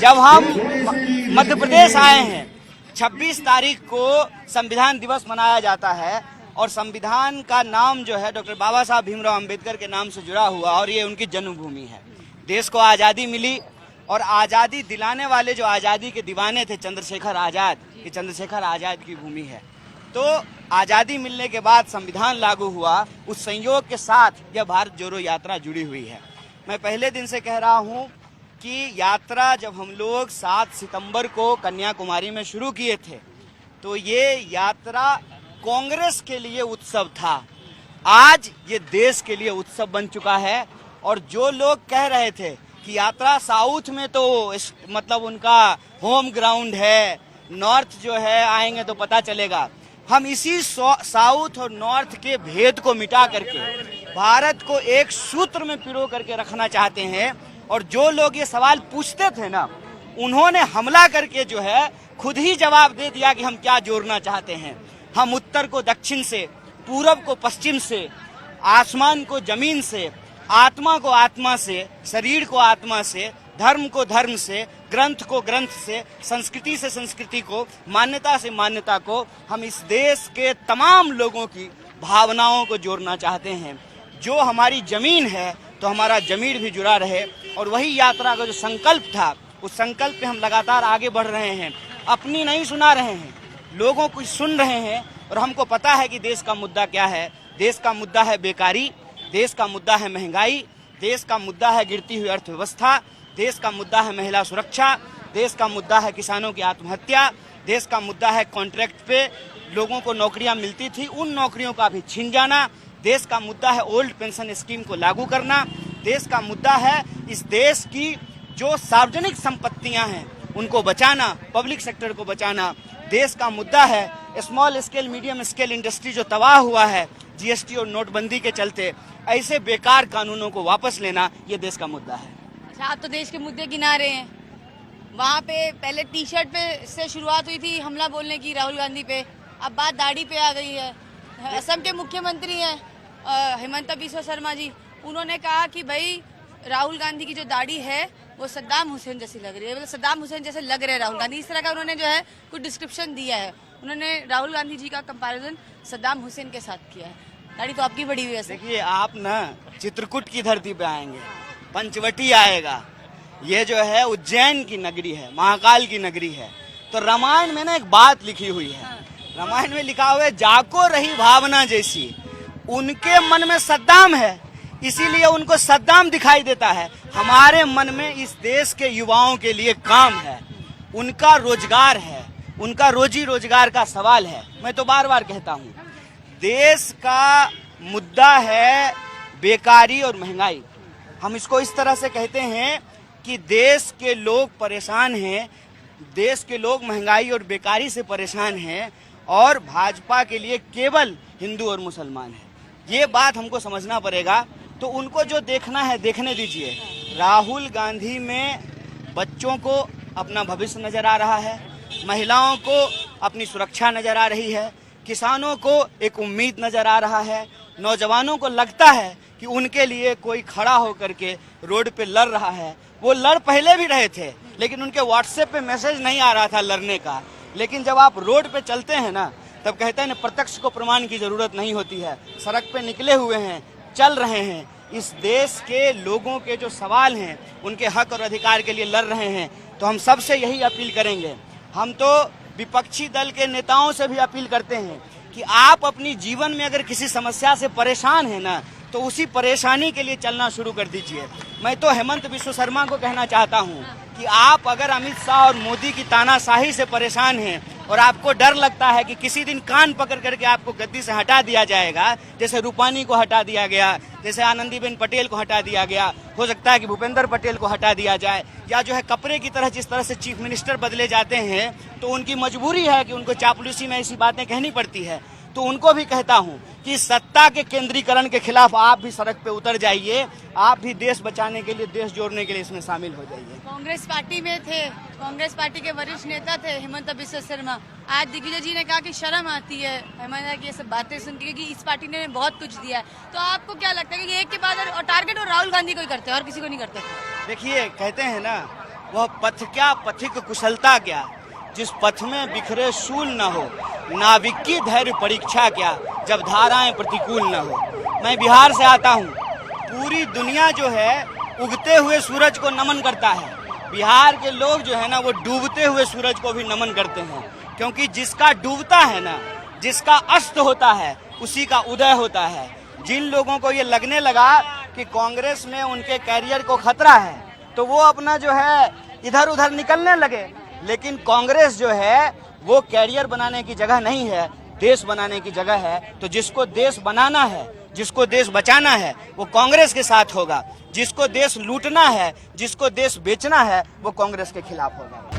जब हम मध्य प्रदेश आए हैं, 26 तारीख को संविधान दिवस मनाया जाता है और संविधान का नाम जो है डॉक्टर बाबा साहब भीमराव अंबेडकर के नाम से जुड़ा हुआ और ये उनकी जन्मभूमि है। देश को आज़ादी मिली और आज़ादी दिलाने वाले जो आज़ादी के दीवाने थे चंद्रशेखर आज़ाद, ये चंद्रशेखर आज़ाद की भूमि है। तो आज़ादी मिलने के बाद संविधान लागू हुआ, उस संयोग के साथ यह भारत जोड़ो यात्रा जुड़ी हुई है। मैं पहले दिन से कह रहा हूँ कि यात्रा जब हम लोग 7 सितंबर को कन्याकुमारी में शुरू किए थे तो ये यात्रा कांग्रेस के लिए उत्सव था। आज ये देश के लिए उत्सव बन चुका है। और जो लोग कह रहे थे कि यात्रा साउथ में तो मतलब उनका होम ग्राउंड है, नॉर्थ जो है आएंगे तो पता चलेगा, हम इसी साउथ और नॉर्थ के भेद को मिटा करके भारत को एक सूत्र में पिरो करके रखना चाहते हैं। और जो लोग ये सवाल पूछते थे ना, उन्होंने हमला करके जो है खुद ही जवाब दे दिया कि हम क्या जोड़ना चाहते हैं। हम उत्तर को दक्षिण से, पूरब को पश्चिम से, आसमान को जमीन से, आत्मा को आत्मा से, शरीर को आत्मा से, धर्म को धर्म से, ग्रंथ को ग्रंथ से, संस्कृति से संस्कृति को, मान्यता से मान्यता को, हम इस देश के तमाम लोगों की भावनाओं को जोड़ना चाहते हैं। जो हमारी जमीन है तो हमारा जमीर भी जुड़ा रहे। और वही यात्रा का जो संकल्प था, उस संकल्प पे हम लगातार आगे बढ़ रहे हैं। अपनी नहीं सुना रहे हैं, लोगों को सुन रहे हैं। और हमको पता है कि देश का मुद्दा क्या है। देश का मुद्दा है बेकारी, देश का मुद्दा है महंगाई, देश का मुद्दा है गिरती हुई अर्थव्यवस्था, देश का मुद्दा है महिला सुरक्षा, देश का मुद्दा है किसानों की आत्महत्या, देश का मुद्दा है कॉन्ट्रैक्ट पे लोगों को नौकरियां मिलती थी उन नौकरियों का भी छीन जाना, देश का मुद्दा है ओल्ड पेंशन स्कीम को लागू करना, देश का मुद्दा है इस देश की जो सार्वजनिक संपत्तियां हैं उनको बचाना, पब्लिक सेक्टर को बचाना। देश का मुद्दा है small scale medium scale industry जो तबाह हुआ है जीएसटी और नोटबंदी के चलते, ऐसे बेकार कानूनों को वापस लेना, ये देश का मुद्दा है। अच्छा, आप तो देश के मुद्दे गिना रहे हैं। वहाँ पे पहले टी शर्ट पे से शुरुआत हुई थी हमला बोलने की राहुल गांधी पे, अब बात दाढ़ी पे आ गई है। असम के मुख्यमंत्री हैं हेमंत बिस्वा शर्मा जी, उन्होंने कहा कि भाई राहुल गांधी की जो दाढ़ी है वो सद्दाम हुसैन जैसी लग रही है, मतलब सद्दाम हुसैन जैसे लग रहे हैं राहुल गांधी। इस तरह का उन्होंने जो है कुछ डिस्क्रिप्शन दिया है। उन्होंने राहुल गांधी जी का कंपैरिजन सद्दाम हुसैन के साथ किया है। दाढ़ी तो आपकी बड़ी हुई है। देखिए, आप ना चित्रकूट की धरती पे आएंगे, पंचवटी आएगा, ये जो है उज्जैन की नगरी है, महाकाल की नगरी है। तो रामायण में ना एक बात लिखी हुई है, रामायण में लिखा हुआ है, जाको रही भावना जैसी। उनके मन में सद्दाम है, इसीलिए उनको सद्दाम दिखाई देता है। हमारे मन में इस देश के युवाओं के लिए काम है, उनका रोजगार है, उनका रोजी रोजगार का सवाल है। मैं तो बार बार कहता हूँ, देश का मुद्दा है बेकारी और महंगाई। हम इसको इस तरह से कहते हैं कि देश के लोग परेशान हैं, देश के लोग महंगाई और बेकारी से परेशान हैं और भाजपा के लिए केवल हिंदू और मुसलमान है। ये बात हमको समझना पड़ेगा। तो उनको जो देखना है देखने दीजिए। राहुल गांधी में बच्चों को अपना भविष्य नजर आ रहा है, महिलाओं को अपनी सुरक्षा नजर आ रही है, किसानों को एक उम्मीद नजर आ रहा है, नौजवानों को लगता है कि उनके लिए कोई खड़ा होकर के रोड पे लड़ रहा है। वो लड़ पहले भी रहे थे, लेकिन उनके व्हाट्सएप पे मैसेज नहीं आ रहा था लड़ने का। लेकिन जब आप रोड पे चलते हैं ना, तब कहते हैं ना, प्रत्यक्ष को प्रमाण की जरूरत नहीं होती है। सड़क पे निकले हुए हैं, चल रहे हैं, इस देश के लोगों के जो सवाल हैं उनके हक और अधिकार के लिए लड़ रहे हैं। तो हम सबसे यही अपील करेंगे, हम तो विपक्षी दल के नेताओं से भी अपील करते हैं कि आप अपनी जीवन में अगर किसी समस्या से परेशान हैं ना, तो उसी परेशानी के लिए चलना शुरू कर दीजिए। मैं तो हेमंत बिस्वा शर्मा को कहना चाहता हूँ कि आप अगर अमित शाह और मोदी की तानाशाही से परेशान हैं और आपको डर लगता है कि किसी दिन कान पकड़ करके आपको गद्दी से हटा दिया जाएगा, जैसे रूपानी को हटा दिया गया, जैसे आनंदीबेन पटेल को हटा दिया गया, हो सकता है कि भूपेंद्र पटेल को हटा दिया जाए, या जो है कपड़े की तरह जिस तरह से चीफ मिनिस्टर बदले जाते हैं, तो उनकी मजबूरी है कि उनको चापलूसी में ऐसी बातें कहनी पड़ती है। तो उनको भी कहता हूं कि सत्ता के केंद्रीकरण के खिलाफ आप भी सड़क पे उतर जाइए, आप भी देश बचाने के लिए, देश जोड़ने के लिए इसमें शामिल हो जाइए। कांग्रेस पार्टी में थे, कांग्रेस पार्टी के वरिष्ठ नेता थे हेमंत बिस्वा शर्मा। आज दिग्विजय जी ने कहा कि शर्म आती है हेमंत की ये सब बातें सुन के, क्योंकि इस पार्टी ने बहुत कुछ दिया है। तो आपको क्या लगता है कि एक के बाद और टारगेट और राहुल गांधी को ही करते हैं और किसी को नहीं करते? देखिए, कहते हैं ना, वह पथ क्या, पथिक कुशलता क्या, जिस पथ में बिखरे शूल न हो, नाविक की धैर्य परीक्षा क्या, जब धाराएं प्रतिकूल न हो। मैं बिहार से आता हूँ। पूरी दुनिया जो है उगते हुए सूरज को नमन करता है। बिहार के लोग जो है ना वो डूबते हुए सूरज को भी नमन करते हैं, क्योंकि जिसका डूबता है ना, जिसका अस्त होता है, उसी का उदय होता है। जिन लोगों को ये लगने लगा कि कांग्रेस में उनके कैरियर को खतरा है, तो वो अपना जो है इधर उधर निकलने लगे। लेकिन कांग्रेस जो है वो कैरियर बनाने की जगह नहीं है, देश बनाने की जगह है। तो जिसको देश बनाना है, जिसको देश बचाना है, वो कांग्रेस के साथ होगा। जिसको देश लूटना है, जिसको देश बेचना है, वो कांग्रेस के खिलाफ होगा।